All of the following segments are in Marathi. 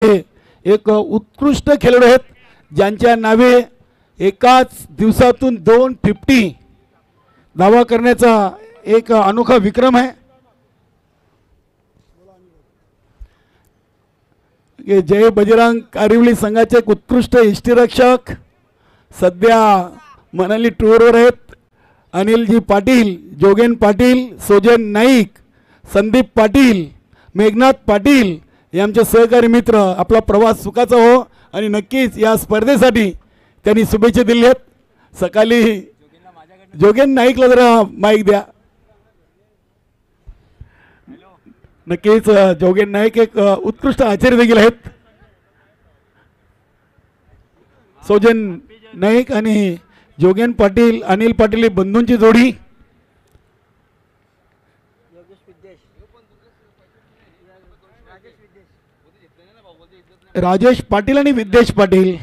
एक उत्कृष्ट खेळाडू आहेत ज्यांच्या नावे एकाच दिवसातून 250 धावा करण्याचा एक अनोखा विक्रम आहे। जय बजरंग कारिवली संघाचे एक उत्कृष्ट यष्टिरक्षक सध्या मनाली टूरवर आहेत। अनिलजी पाटील, जोगेन पाटील, सोजन नाईक, संदीप पाटील, मेघनाथ पाटील हे आमचे सहकारी मित्र। आपला प्रवास सुखाचा हो आणि नक्कीच या स्पर्धेसाठी त्यांनी शुभेच्छा दिल्या आहेत। सकाळी जोगेन नाईकला जरा माईक द्या। नक्कीच जोगेन नाईक एक उत्कृष्ट आचार्य देखील आहेत। सोजन नाईक आणि जोगेन पाटील, अनिल पाटील बंधूंची जोडी। राजेश पाटील आणि विद्येश पाटील।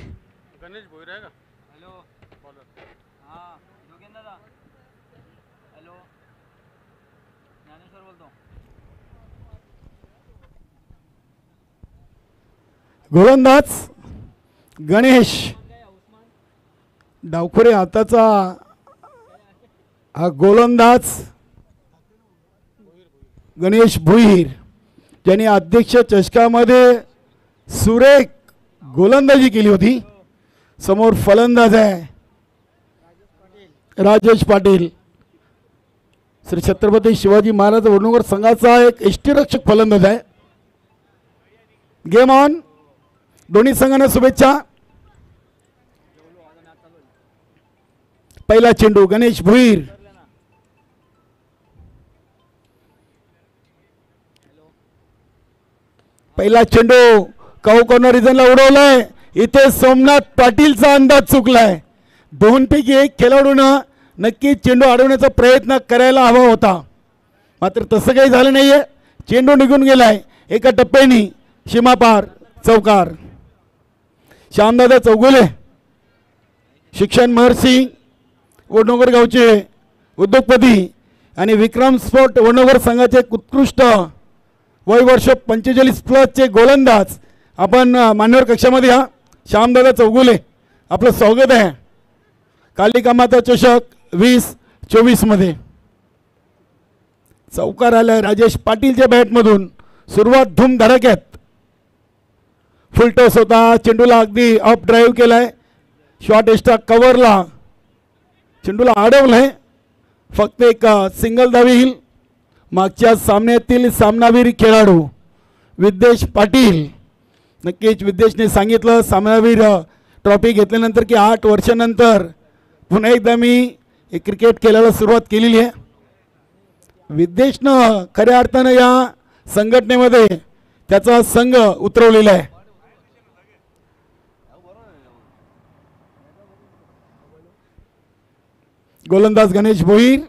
गोलंदाज गणेश डावखुरे हाताचा हा गोलंदाज गणेश भुईर ज्यांनी अध्यक्ष चषकामध्ये सुरेख गोलंदाजी केली होती। समोर फलंदाज आहे राजेश पाटील। श्री छत्रपती शिवाजी महाराज वडनगर संघाचा एक यष्टिरक्षक फलंदाज आहे। Game on. दोन्ही संघांना शुभेच्छा। पहिला चेंडू गणेश भुईर, पहिला चेंडू काऊ कॉर्नर रिजनला उडवलाय। इथे सोमनाथ पाटीलचा अंदाज चुकलाय। दोनपैकी एक खेळाडूनं नक्की चेंडू अडवण्याचा प्रयत्न करायला हवा होता, मात्र तसं काही झालं नाहीये। चेंडू निघून गेलाय एका टप्प्याने सीमापार चौकार। श्यामदादा चौगुले शिक्षण महर्षी वडनगर गावचे उद्योगपती आणि विक्रम स्पोर्ट वडनगर संघाचे उत्कृष्ट वय वर्ष 45+ चे गोलंदाज आपण मान्यवर कक्षामध्ये या। श्यामदादा चौगुले आपलं स्वागत आहे। कालिका माता चषक 2024 मध्ये चौकार आलाय राजेश पाटीलच्या बॅटमधून। सुरुवात धूम धडाक्यात, फुल टॉस होता। चेंडूला अगदी अप ड्राईव्ह केलाय, शॉर्ट एक्स्ट्रा कव्हरला चेंडूला अडवलंय। फक्त एक सिंगल धाव येईल। मागच्या सामन्यातील सामनावीर खेळाडू विद्येश पाटील। नक्कीच विद्येशने सांगितलं सामनावीर ट्रॉफी घेतल्यानंतर की 8 वर्षानंतर पुन्हा एकदा मी क्रिकेट खेळायला सुरुवात केलेली आहे। विद्येशनं खऱ्या अर्थानं या संघटनेमध्ये त्याचा संघ उतरवलेला आहे। गोलंदाज गणेश भोईर,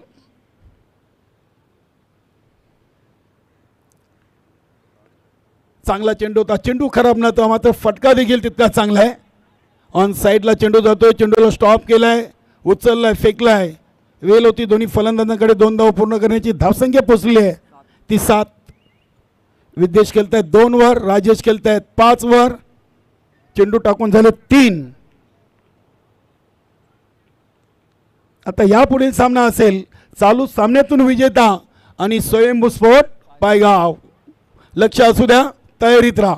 चांगला चेंडू होता। चेंडू खराब नव्हता, मात्र फटका देखील तितका चांगला आहे। ऑन साइडला चेंडू जातोय, चेंडूला स्टॉप केलाय, उचललाय, फेकलाय। वेल होती दोन्ही फलंदाजांकडे। 2 धावा पूर्ण करण्याची धावसंख्या पोचली आहे ती 7। विद्येश खेळतायत 2 वर, राजेश खेळतायत 5 वर। चेंडू टाकून झाले 3। आता यापुढील सामना असेल चालू सामन्यातून विजेता आणि स्वयंभू स्पोर्ट पायगाव। लक्ष असू द्या, तयारीत राहा।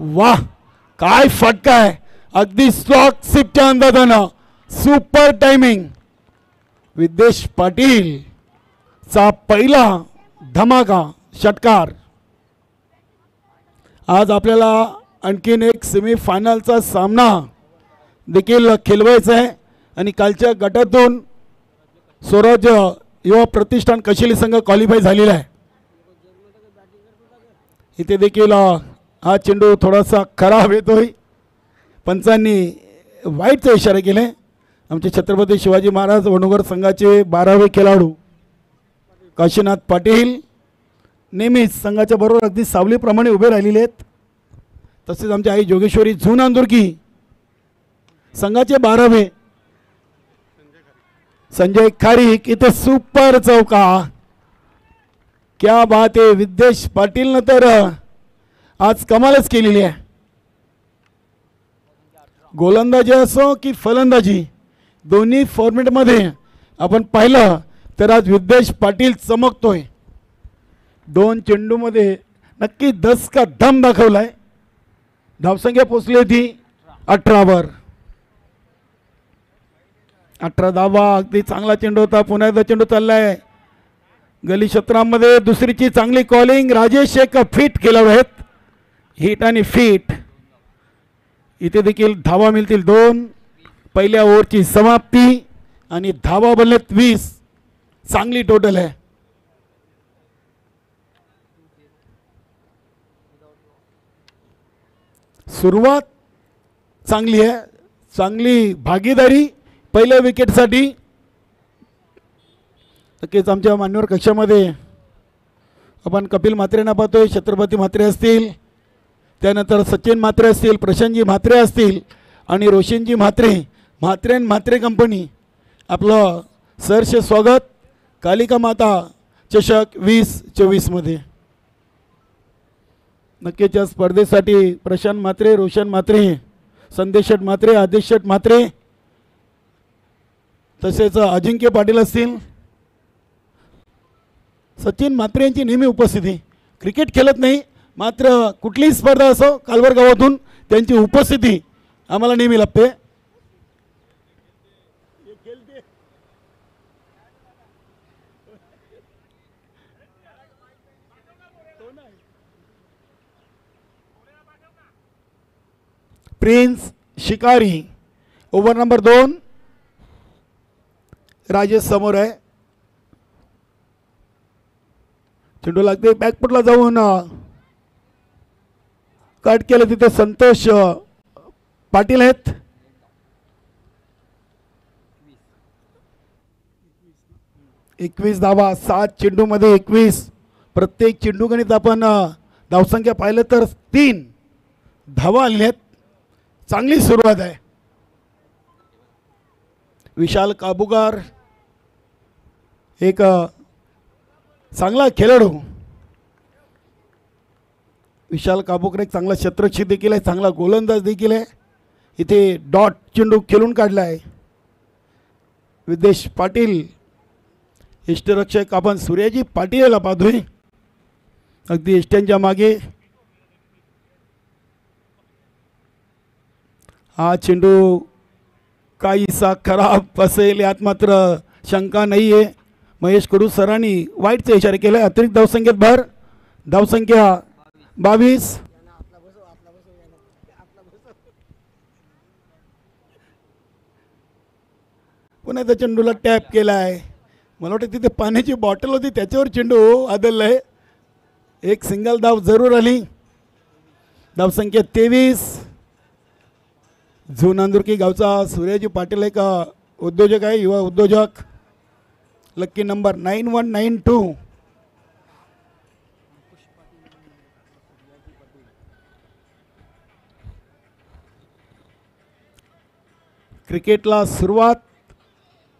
वाह, काय फटका आहे, अगदी slog सिपच्या अंदाजानं super timing. Vidyesh Patil चा पहिला धमाका षटकार। आज आपल्याला आणखीन एक सेमीफायनलचा सामना देखील खेळवायचा आहे आणि कालच्या गटातून स्वराज युवा प्रतिष्ठान कशिली संघ क्वालिफाय झालेला आहे। इथे देखील हा चेंडू थोडासा खराब येतोय। पंचांनी वाईटचा इशारा केलाय। आमचे छत्रपती शिवाजी महाराज वडनगर संघाचे 12वे खेळाडू काशीनाथ पाटील नेहमीच संघाच्या बरोबर अगदी सावलीप्रमाणे उभे राहिलेले आहेत। तसेच आमची आई जोगेश्वरी झून अंदुरकी संघाचे 12वे संजय खारीक इथे सुपर चौका। क्या बात आहे। विद्येश पाटील न तर आज कमालच केलेली आहे. गोलंदाजी असो की फलंदाजी दोन्ही फॉर्मॅटमध्ये आपण पाहिलं तर आज विद्वेश पाटील चमकतोय. 2 चेंडूमध्ये नक्की 10 का दम दाखवलाय. धावसंख्या पोचली होती 18 वर. 18 धावा. अगदी चांगला चेंडू होता. पुन्हा एकदा चेंडू चाललाय गली क्षेत्रामध्ये. दुसरीची चांगली कॉलिंग. राजेश एक फिट खेळाडू आहेत. हिट आणि फिट. इथे देखील धावा मिळतील 2. पहिल्या ओव्हरची समाप्ती आणि धावा बनलेत 20. चांगली टोटल आहे. सुरुवात चांगली आहे. चांगली भागीदारी पहिल्या विकेटसाठी. नक्कीच आमच्या मान्यवर कक्षामध्ये आपण कपिल म्हात्रेंना पाहतोय. छत्रपती म्हात्रे असतील, त्यानंतर सचिन म्हात्रे असतील, प्रशांतजी म्हात्रे असतील आणि रोशनजी म्हात्रे. म्हात्रे कंपनी आपलं सहर्ष स्वागत कालिका माता चषक 2024 मध्ये. नक्कीच या स्पर्धेसाठी प्रशांत म्हात्रे, रोशन म्हात्रे, संदेश शेठ म्हात्रे, आदेश शेठ म्हात्रे तसेच अजिंक्य पाटील असतील. सचिन म्हात्रे यांची नेहमी उपस्थिती. क्रिकेट खेळत नाही मात्र कुठलीही स्पर्धा असो कालवर गावातून त्यांची उपस्थिती आम्हाला नेहमी लाभते. प्रिन्स शिकारी ओव्हर नंबर 2. राजेश समोर आहे. चेंडू लागते बॅकफुटला जाऊन कट केलं. तिथे संतोष पाटील आहेत. 21 धावा. 7 चेंडूमध्ये 21. प्रत्येक चेंडू गणित आपण धावसंख्या पाहिलं तर 3 धावा आल्या आहेत. चांगली सुरुवात आहे. विशाल काबुगार एक चांगला खेळाडू. विशाल काबुकर एक चांगला क्षेत्ररक्षक देखील आहे. चांगला गोलंदाज देखील आहे. इथे डॉट चेंडू खेळून काढला आहे. विद्वेश पाटील यष्टीरक्षक आपण सूर्याजी पाटील याला पाहतोय अगदी यष्ट्यांच्या मागे. हा चेंडू काहीसा खराब असेल यात मात्र शंका नाही आहे. महेश कडू सरांनी वाईटचा इशारा केला. अतिरिक्त धावसंख्येत भर. धावसंख्या 22. पुन्हा त्या चेंडूला टॅप केला आहे. मला वाटतं तिथे पाण्याची बॉटल होती त्याच्यावर चेंडू आदळलाय. एक सिंगल धाव जरूर आली. धावसंख्या 23. झू नांदुरकी गावचा सूर्याजी पाटील एक उद्योजक आहे, युवा उद्योजक. Lucky number 9192. क्रिकेटला सुरुवात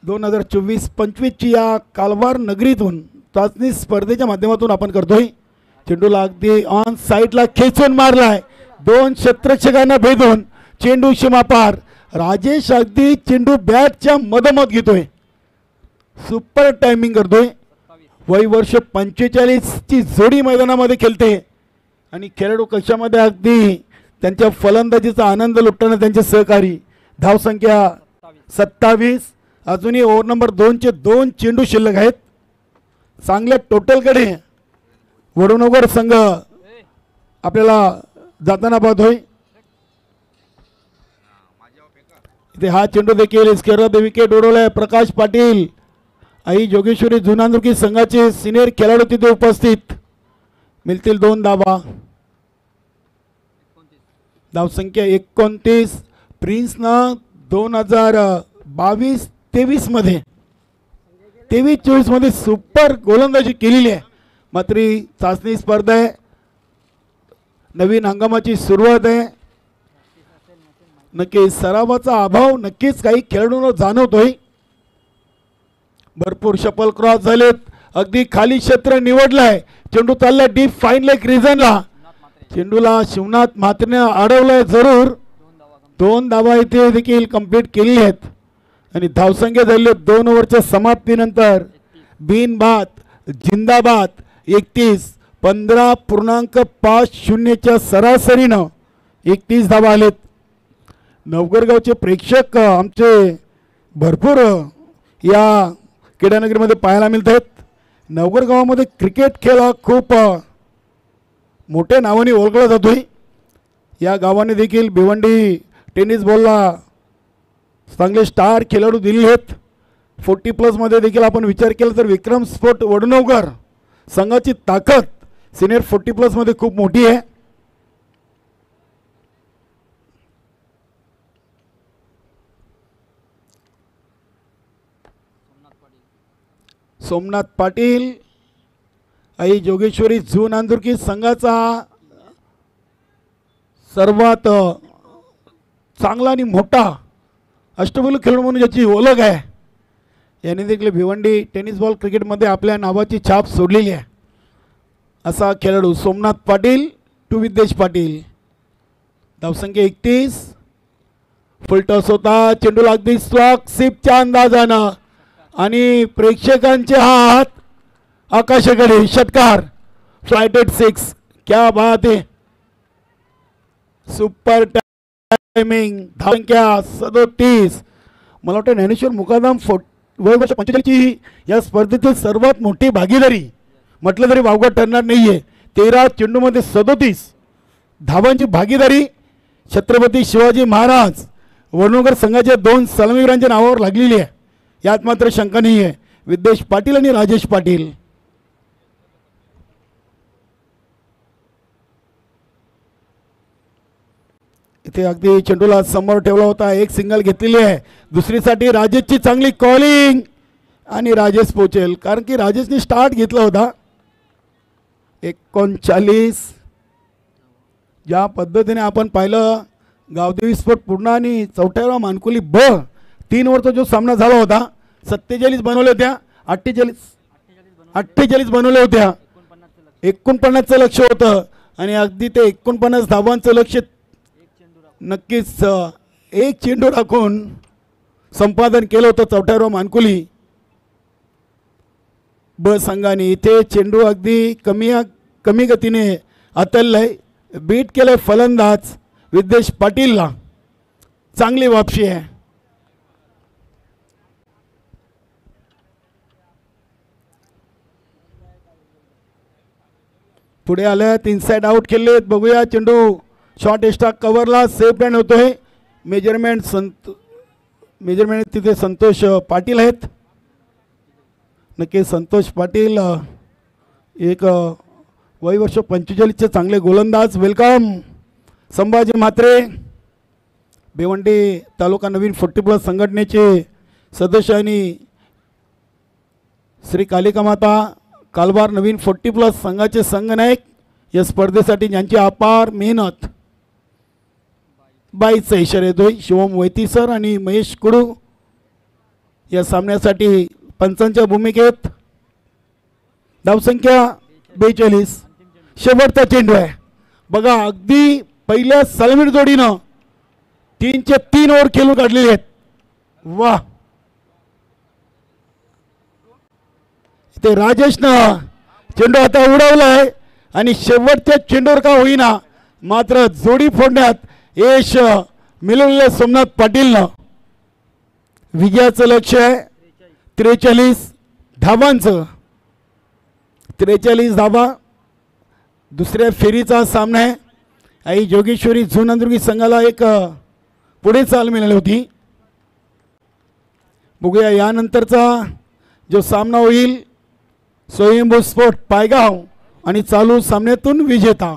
2024-25 या कालवार नगरीतून चाचणी स्पर्धेच्या माध्यमातून आपण करतोय. चेंडूला अगदी ऑन साईडला खेचून मारलाय. 2 क्षेत्ररक्षकांना भेदून चेंडू सीमापार. राजेश अगदी चेंडू बॅटच्या मधोमध घेतोय. सुपर टायमिंग करतोय. वय वर्ष 45 ची जोडी मैदानामध्ये खेळते आणि खेळाडू कक्षामध्ये अगदी त्यांच्या फलंदाजीचा आनंद लुटताना त्यांचे सहकारी. धावसंख्या 27. अजूनही ओव्हर नंबर 2 चे 2 चेंडू शिल्लक आहेत. चांगल्या टोटलकडे वडूनगर संघ आपल्याला जाताना पाहतोय. इथे हा चेंडू देखील स्क्वेअर विकेट उडवलाय. प्रकाश पाटील आई जोगेश्वरी जुनांदुर्की संघाचे सिनियर खेळाडू तिथे उपस्थित. मिळतील 2 धावा. धावसंख्या 29. प्रिन्सनं 2022-23 मध्ये 23-24 मध्ये सुपर गोलंदाजी केलेली आहे. मात्र चाचणी स्पर्धा आहे. नवीन हंगामाची सुरुवात आहे. नक्कीच सरावाचा अभाव नक्कीच काही खेळाडूंना जाणवतोय. भरपूर शपल क्रॉस झालेत. अगदी खाली क्षेत्र निवडलाय. चेंडू चाललाय डीप फाईन लेग रिजनला. चेंडूला शिवनाथ म्हात्रेने अडवलंय जरूर. 2 धावा इथे देखील कंप्लीट केली आहेत आणि धावसंख्या झाली 2 ओव्हरच्या समाप्तीनंतर बिनबाद जिंदाबाद 31. 15.50च्या सरासरीनं 31 धावा आलेत. नवगरगावचे प्रेक्षक आमचे भरपूर या क्रीडानगरीमध्ये पाहायला मिळत आहेत. नवगड गावामध्ये क्रिकेट खेळ हा खूप मोठ्या नावाने ओळखला जातोय. या गावाने देखील भिवंडी टेनिस बॉलला चांगले स्टार खेळाडू दिले आहेत. 40+ मध्ये देखील आपण विचार केला तर विक्रम स्पोर्ट वडनवकर संघाची ताकद सिनियर 40+ मध्ये खूप मोठी आहे. सोमनाथ पाटील आई जोगेश्वरी झू नांदुरकी संघाचा सर्वात चांगला आणि मोठा अष्टपैलू खेळाडू म्हणून ज्याची ओळख आहे. याने देखील भिवंडी टेनिस बॉल क्रिकेटमध्ये आपल्या नावाची छाप सोडलेली आहे. असा खेळाडू सोमनाथ पाटील टू विद्येश पाटील. धावसंख्या 31. फुलटॉस होता. चेंडूला अगदी स्वाक्सिपच्या अंदाजानं आणि प्रेक्षकांचे हात आकाशाकडे. षटकार. Flight eight 6. क्या बात है. Super timing. धावसंख्या 37. मला वाटतं ज्ञानेश्वर मुकादम वय वर्ष 45ची या स्पर्धेतील सर्वात मोठी भागीदारी म्हटलं तरी वावगं ठरणार नाहीये. 13 चेंडूमध्ये 37 धावांची भागीदारी छत्रपती शिवाजी महाराज वडनवकर संघाच्या 2 सलामीवीरांच्या नावावर लागलेली आहे. यात मात्र शंका नाही आहे. विद्येश पाटील आणि राजेश पाटील. इथे अगदी चेंडूला समोर ठेवला होता. एक सिंगल घेतलेली आहे. दुसरीसाठी राजेशची चांगली कॉलिंग आणि राजेश पोचेल कारण की राजेशने स्टार्ट घेतला होता. 39. ज्या पद्धतीने आपण पाहिलं गावदेवी स्पोर्ट पूर्ण आणि चौथ्यावा मानकुली ब 3 ओव्हरचा जो सामना झाला होता 47 बनवल्या होत्या. 48 बनवल्या होत्या. 49चं लक्ष होतं आणि अगदी ते 49 धावांचं लक्ष नक्कीच एक चेंडू राखून संपादन केलं होतं चौथ्यावा मानकुली ब संघाने. इथे चेंडू अगदी कमी गतीने आतललाय. बीट केलंय फलंदाज विद्येश पाटीलला. चांगली वापसी आहे. पुढे आल्यात. इनसाइड आउट केलेत. बघूया चेंडू शॉर्ट एक्स्ट्रा कव्हरला सेफ रन होतोय. मेजरमेंट तिथे संतोष पाटील आहेत. नक्की संतोष पाटील एक वय वर्ष 45चे चांगले गोलंदाज. वेलकम संभाजी म्हात्रे भिवंडी तालुका नवीन 40+ संघटनेचे सदस्य आणि श्री कालिका माता कालबार नवीन 40+ संघाचे संघनायक. या स्पर्धेसाठी ज्यांची अपार मेहनत. 22चा इशारा येतोय. शिवम वैती सर आणि महेश कुडू या सामन्यासाठी पंचांच्या भूमिकेत. धावसंख्या 42. शेवटचा चेंडू आहे. बघा अगदी पहिल्या सलामीर जोडीनं 3चे 3 ओव्हर खेळून काढलेले आहेत. वा. ते राजेशनं चेंडू आता उडवलाय आणि शेवटच्या चेंडूवर का होईना मात्र जोडी फोडण्यात यश मिळवलेल्या सोमनाथ पाटीलनं. विजयाचं लक्ष आहे 43 धावांचं. 43 धावा. दुसऱ्या फेरीचा सामना आहे. आई जोगेश्वरी झू नांदुरकी संघाला एक पुढे चाल मिळाली होती. बघूया यानंतरचा जो सामना होईल स्वयंभू स्पोर्ट पायगाव आणि चालू सामन्यातून विजेता.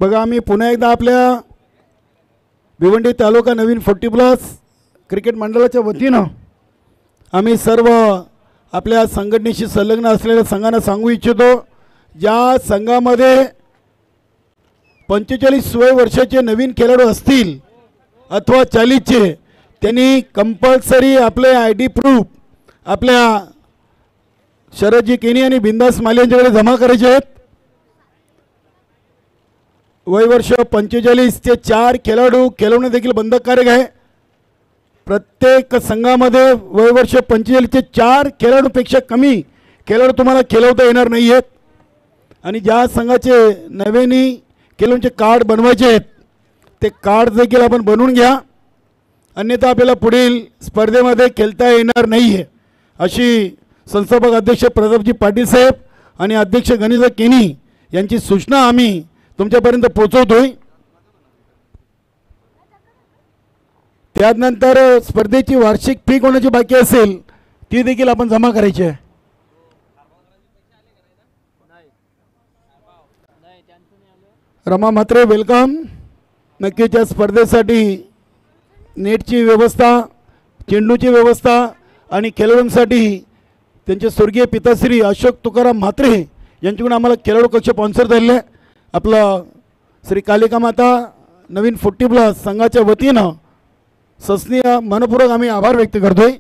बघा आम्ही पुन्हा एकदा आपल्या भिवंडी तालुका नवीन 40+ क्रिकेट मंडळाच्या वतीनं आम्ही सर्व आपल्या संघटनेशी संलग्न असलेल्या संघांना सांगू इच्छितो, ज्या संघामध्ये 45 वय वर्षाचे नवीन खेळाडू असतील अथवा 40चे, त्यांनी कंपल्सरी आपले ID प्रूफ आपल्या शरदजी केनी आणि बिंदास माली यांच्याकडे जमा करायचे आहेत. वयवर्ष 45 ते 4 खेळाडू खेळवणे देखील बंधनकारक आहे. प्रत्येक संघामध्ये वयवर्ष 45 ते 4 खेळाडूपेक्षा कमी खेळाडू तुम्हाला खेळवता येणार नाही आहेत. आणि ज्या संघाचे नव्याने खेळाडूंचे कार्ड बनवायचे आहेत ते कार्ड देखील आपण बनवून घ्या, अन्यथा आपल्याला पुढील स्पर्धेमध्ये खेळता येणार नाही आहे, अशी संस्थापक अध्यक्ष प्रतापजी पाटील साहेब आणि अध्यक्ष गणेश केनी यांची सूचना आम्ही तुमच्यापर्यंत पोहोचवतोय. त्यानंतर स्पर्धेची वार्षिक फी कोणाची बाकी असेल ती देखील आपण जमा करायची आहे. रमा म्हात्रे वेलकम. नक्कीच या स्पर्धेसाठी नेटची व्यवस्था, चेंडूची व्यवस्था आणि खेळाडूंसाठी त्यांचे स्वर्गीय पिताश्री अशोक तुकाराम म्हात्रे यांच्याकडून आम्हाला खेळाडू कक्ष स्पॉन्सर झाले. आपलं श्री कालिका माता नवीन 40+ संघाच्या वतीनं सस्नीय मनपूर्वक आम्ही आभार व्यक्त करतोय.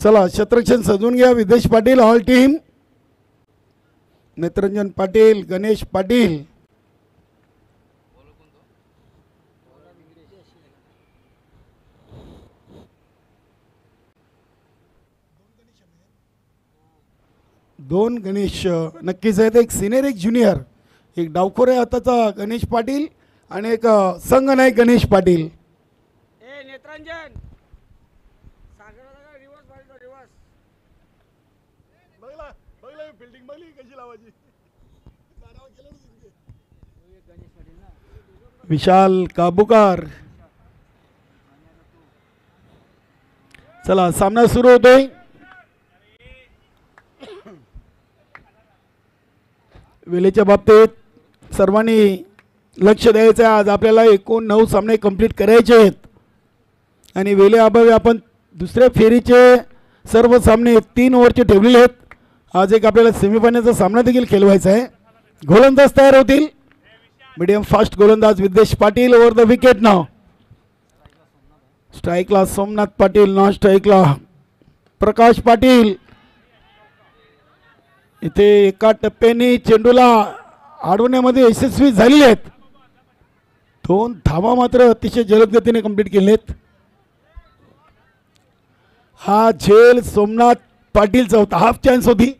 चला क्षेत्ररक्षण सजवून घ्या. विदेश पाटील ऑल टीम, नेत्रंजन पाटील, गणेश पाटील, दोन गणेश नक्कीच आहेत. एक सिनियर एक ज्युनियर, एक डावखोर आहे आताचा गणेश पाटील आणि एक संघ नायक गणेश पाटील. नेत्रंजन बिल्डिंग बघली कशी लावायची. विशाल काबूकार. चला सामना सुरू होतोय. वेळेच्या बाबतीत सर्वांनी लक्ष द्यायचं आहे. आज आपल्याला एकूण 9 सामने कंप्लीट करायचे आहेत आणि वेळेअभावी आपण दुसऱ्या फेरीचे सर्व सामने 3 ओव्हरचे ठेवलेले आहेत. आज एक आपल्याला सेमीफायनलचा सामना देखील खेळवायचा आहे. गोलंदाज तयार होतील. मीडियम फास्ट गोलंदाज Videsh Patil over the wicket नाव. स्ट्राईकला सोमनाथ पाटील, नॉन स्ट्राईकला प्रकाश पाटील. इथे एका टप्प्याने चेंडूला अडवण्यामध्ये यशस्वी झालेले आहेत. 2 धावा मात्र अतिशय जलद गतीने कंप्लीट केलेत. हा झेल सोमनाथ पाटीलचा होता. हाफ चान्स होती,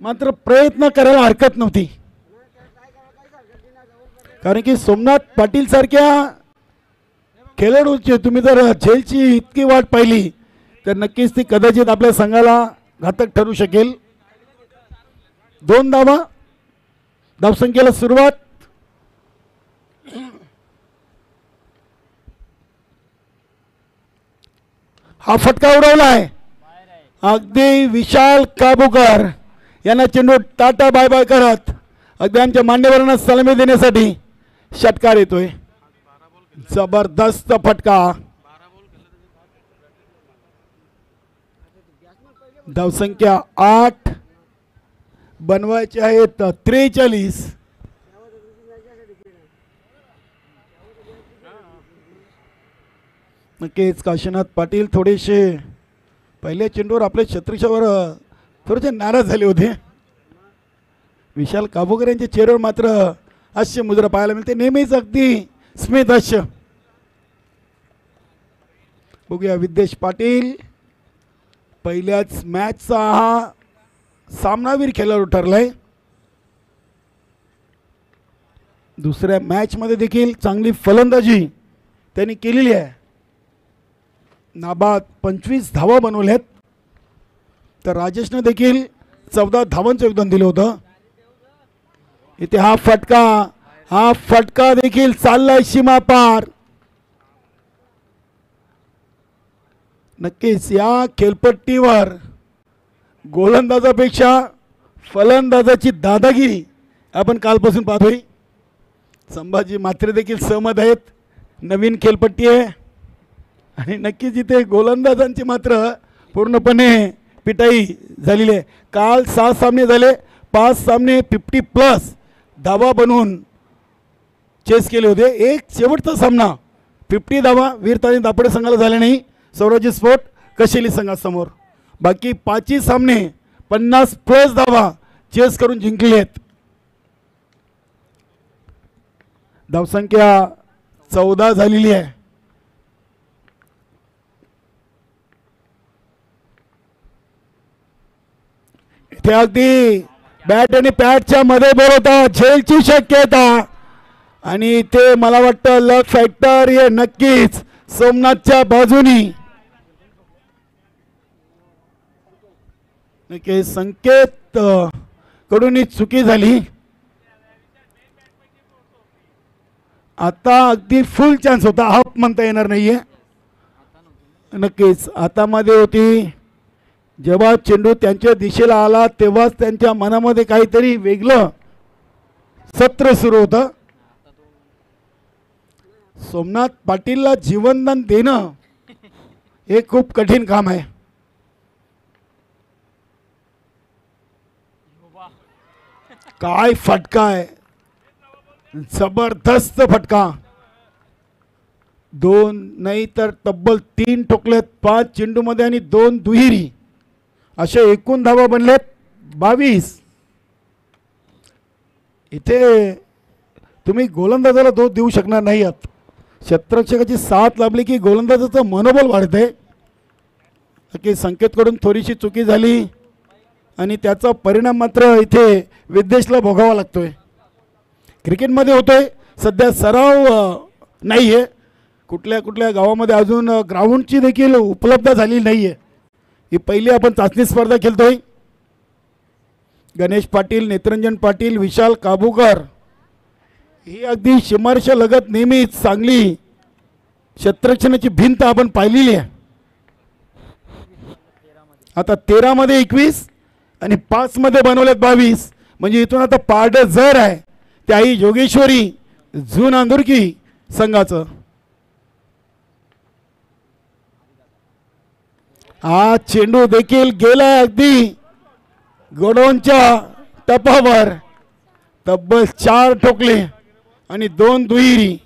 मात्र प्रयत्न करायला हरकत नव्हती, कारण की सोमनाथ पाटील सारख्या खेळाडूची तुम्ही जर झेलची इतकी वाट पाहिली तर नक्कीच ती कदाचित आपल्या संघाला घातक ठरू शकेल. 2 धावा धावसंख्येला सुरुवात. हा फटका उडवला आहे. अगदी विशाल काबूकर यांना चेंडू टाटा बाय बाय करत अगदी आमच्या मान्यवरांना सलामी देण्यासाठी षटकार येतोय. जबरदस्त फटका. धावसंख्या 8 बनवायचे आहेत 43. नक्कीच काशीनाथ पाटील थोडेसे पहिल्या चेंडूवर आपल्या छत्रीशावर थोडेसे नाराज झाले होते. विशाल काबूकर यांच्या चेहऱ्यावर मात्र हास्य मुद्रा पाहायला मिळते, नेहमीच अगदी स्मित हास्य. बघूया विद्येश पाटील पहिल्याच मॅचचा हा सामनावीर खेळाडू ठरलाय. दुसऱ्या मॅच मध्ये देखील चांगली फलंदाजी त्यांनी केलेली आहे. नाबाद 25 धावा बनवल्यात. तर राजेशने देखील 14 धावांचं योगदान दिलं होतं. इथे हा फटका देखील चाललाय सीमा पार. नक्कीच या खेळपट्टीवर गोलंदाजापेक्षा फलंदाजाची दादागिरी आपण कालपासून पाहतोय. संभाजी मात्रे देखील सहमत आहेत. नवीन खेळपट्टी आहे आणि नक्कीच इथे गोलंदाजांची मात्र पूर्णपणे पिटाई झालेली आहे. काल 6 सामने झाले, 5 सामने 50+ धावा बनवून चेस केले होते. एक शेवटचा सामना 50 धावा वीरतानी दापडे संघाला झाले नाही स्वराज्य स्पोर्ट कशेली संघासमोर. बाकी 5 सामने 50+ धावा चेस करून जिंकले आहेत. धावसंख्या 14 झालेली आहे. इथे अगदी बॅट आणि पॅडच्या मध्ये बोलवता झेलची शक्यता आणि ते मला वाटतं लक फॅक्टर हे नक्कीच सोमनाथच्या बाजूनी. नक्कीच संकेत कडून चुकी झाली. आता अगदी फुल चान्स होता, हाफ म्हणता येणार नाहीये. नक्कीच हातामध्ये होती. जेव्हा चेंडू त्यांच्या दिशेला आला तेव्हाच त्यांच्या मनामध्ये काहीतरी वेगळं सत्र सुरू होतं. सोमनाथ पाटीलला जीवनदान देणं हे खूप कठीण काम आहे. काय फटका आहे, जबरदस्त फटका. 2 नाही तर तब्बल 3 ठोकलेत 5 चेंडूमध्ये आणि 2 दुहेरी. असे एकूण धावा बनलेत 22. इथे तुम्ही गोलंदाजाला दोष देऊ शकणार नाही आहात. क्षेत्ररक्षकाची साथ लाभली की गोलंदाजाचं मनोबल वाढते. की संकेतकडून थोडीशी चुकी झाली आणि त्याचा परिणाम मात्र इथे विद्येशला भोगावा लागतोय. क्रिकेटमध्ये होतोय सध्या सराव नाही आहे. कुठल्या गावामध्ये अजून ग्राउंडची देखील उपलब्ध झाली नाही आहे. ही पहिली आपण चाचणी स्पर्धा खेळतोय. गणेश पाटील, नेत्रंजन पाटील, विशाल काबूकर ही अगदी सीमारेषा लगत नेहमीच चांगली क्षेत्ररक्षणाची भिंत आपण पाहिलेली आहे. आता 13 मध्ये 21 आणि 5 मध्ये बनवल्यात 22. म्हणजे इथून आता पारड जर आहे त्याही योगेश्वरी झून आंदुरकी संघाचं. हा चेंडू देखील गेला अगदी गोडाऊनच्या टपावर. तब्बल 4 ठोकले आणि 2 दुहेरी.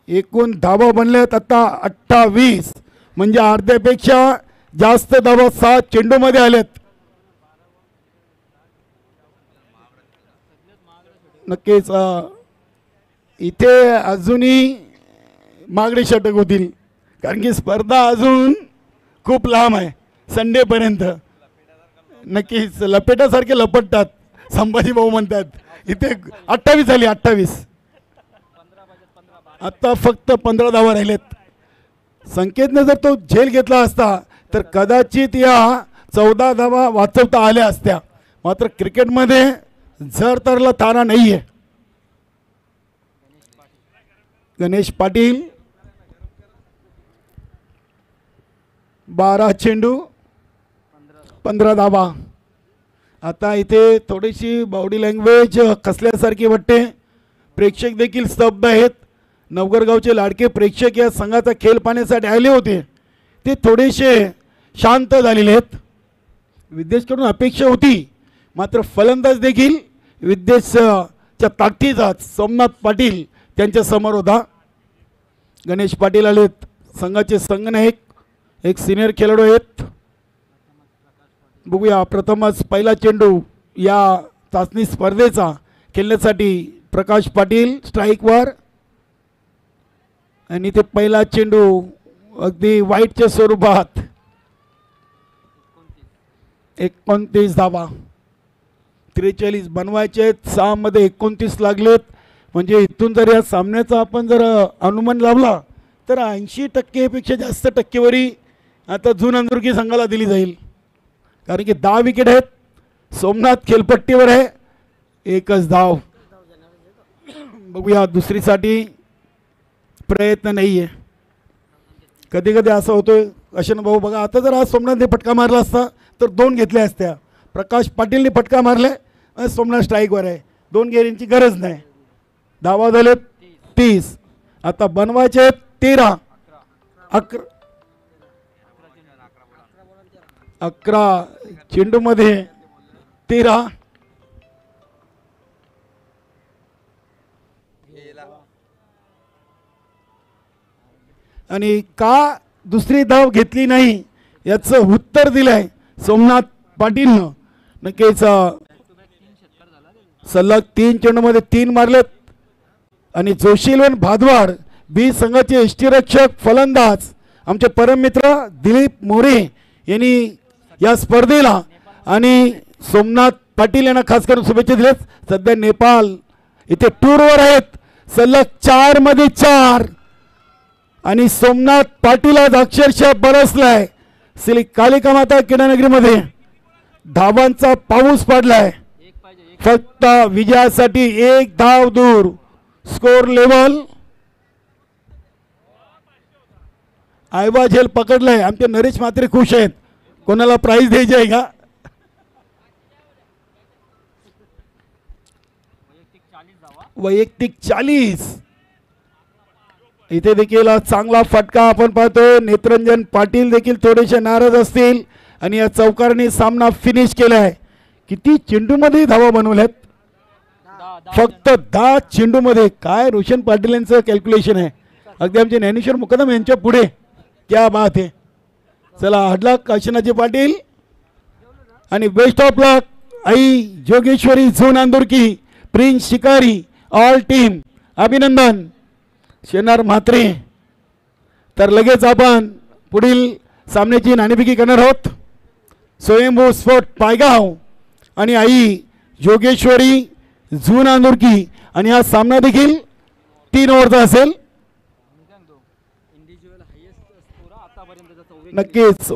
एकूण धावा बनल्यात आता 28. म्हणजे अर्ध्यापेक्षा जास्त धावा 7 चेंडूमध्ये आल्यात. नक्कीच इथे अजूनही मागणी षटक होतील कारण की स्पर्धा अजून खूप लांब आहे संडेपर्यंत. नक्कीच लपेटासारखे लपटतात संभाजी भाऊ म्हणतात. इथे 28 झाली 28. आता फक्त 15 धावा राहिलेत. संकेतने जर तो झेल घेतला असता तर कदाचित या 14 धावा वाचवता आल्या असत्या. मात्र क्रिकेटमध्ये जर तरला तारा नाहीये. गणेश पाटील 12 चेंडू 15 धावा. आता इथे थोडीशी बॉडी लँग्वेज कसल्यासारखी वाटते. प्रेक्षक देखील स्तब्ध आहेत. नवगरगावचे लाडके प्रेक्षक या संघाचा खेळ पाहण्यासाठी आले होते, ते थोडेसे शांत झालेले आहेत. विद्येशकडून अपेक्षा होती, मात्र फलंदाज देखील विद्येशच्या ताकदीचाच सोमनाथ पाटील त्यांच्या समोर होता. गणेश पाटील आलेत, संघाचे संघनायक, एक सिनियर खेळाडू आहेत. बघूया प्रथमच पहिला चेंडू या चाचणी स्पर्धेचा खेळण्यासाठी प्रकाश पाटील स्ट्राईकवर, आणि ते पहिला चेंडू अगदी वाईटच्या स्वरूपात. 29 धावा, 43 बनवायचे आहेत, 6 मध्ये 29 लागलेत. म्हणजे इथून जर या सामन्याचा आपण जर अनुमान लावला तर 80% पेक्षा जास्त टक्केवारी आता जून अंदुर्की संघाला दिली जाईल, कारण की 10 विकेट आहेत. सोमनाथ खेळपट्टीवर आहे, एकच धाव. बघूया दुसरीसाठी प्रयत्न नाही आहे. कधी कधी असं होतोय अशन भाऊ, बघा आता जर आज सोमनाथने फटका मारला असता तर 2 घेतल्या असत्या. प्रकाश पाटीलने फटका मारले, सोमनाथ स्ट्राईकवर आहे, 2 गेरींची गरज नाही. धावा झाले 30, आता बनवायचे 13. 11 चेंडूमध्ये 13. आणि का दुसरी धाव घेतली नाही याचं उत्तर दिलंय सोमनाथ पाटीलनं. नक्कीच सलग 3 चेंडूमध्ये 3 मारलेत. आणि जोशीलवन भादवाड बी संघाचे यष्टीरक्षक फलंदाज आमचे परम मित्र दिलीप मोरे यांनी या स्पर्धेला आणि सोमनाथ पाटील यांना खास करून शुभेच्छा दिल्यात. सध्या नेपाळ इथे टूरवर आहेत, सलग 4 मध्ये 4. आणि सोमनाथ पाटील आज अक्षरशः बरसलाय. श्री कालिका माता क्रीडानगरीमध्ये धावांचा पाऊस पडलाय. फक्त विजयासाठी 1 धाव दूर. स्कोर लेवल आयबा झेल पकडलाय. आमचे नरेश मात्रे खुश आहेत. कोणाला प्राइज द्यायची आहे का? वैयक्तिक 40. इथे देखील चांगला फटका आपण पाहतोय. नेत्रंजन पाटील देखील थोडेसे नाराज असतील आणि या चौकारने सामना फिनिश केलाय. किती चेंडूमध्ये धावा बनवल्यात? फक्त 10 चेंडूमध्ये. काय रोशन पाटील यांचं कॅल्क्युलेशन आहे, अगदी आमचे ज्ञानेश्वर मुकदम यांच्या पुढे. क्या बात आहे. चला हडला काशीनाथजी पाटील आणि best of luck Aai Jogeshwari zone Andurki, prince Shikari, all team अभिनंदन. शेनार म्हात्रे. तर लगेच आपण पुढील सामन्याची नाणेफेकी करणार आहोत. स्वयंभू स्पोर्ट पायगाव आणि आई जोगेश्वरी झोन अंदुर्की, आणि हा सामना देखील 3 ओव्हरचा असेल. नक्कीच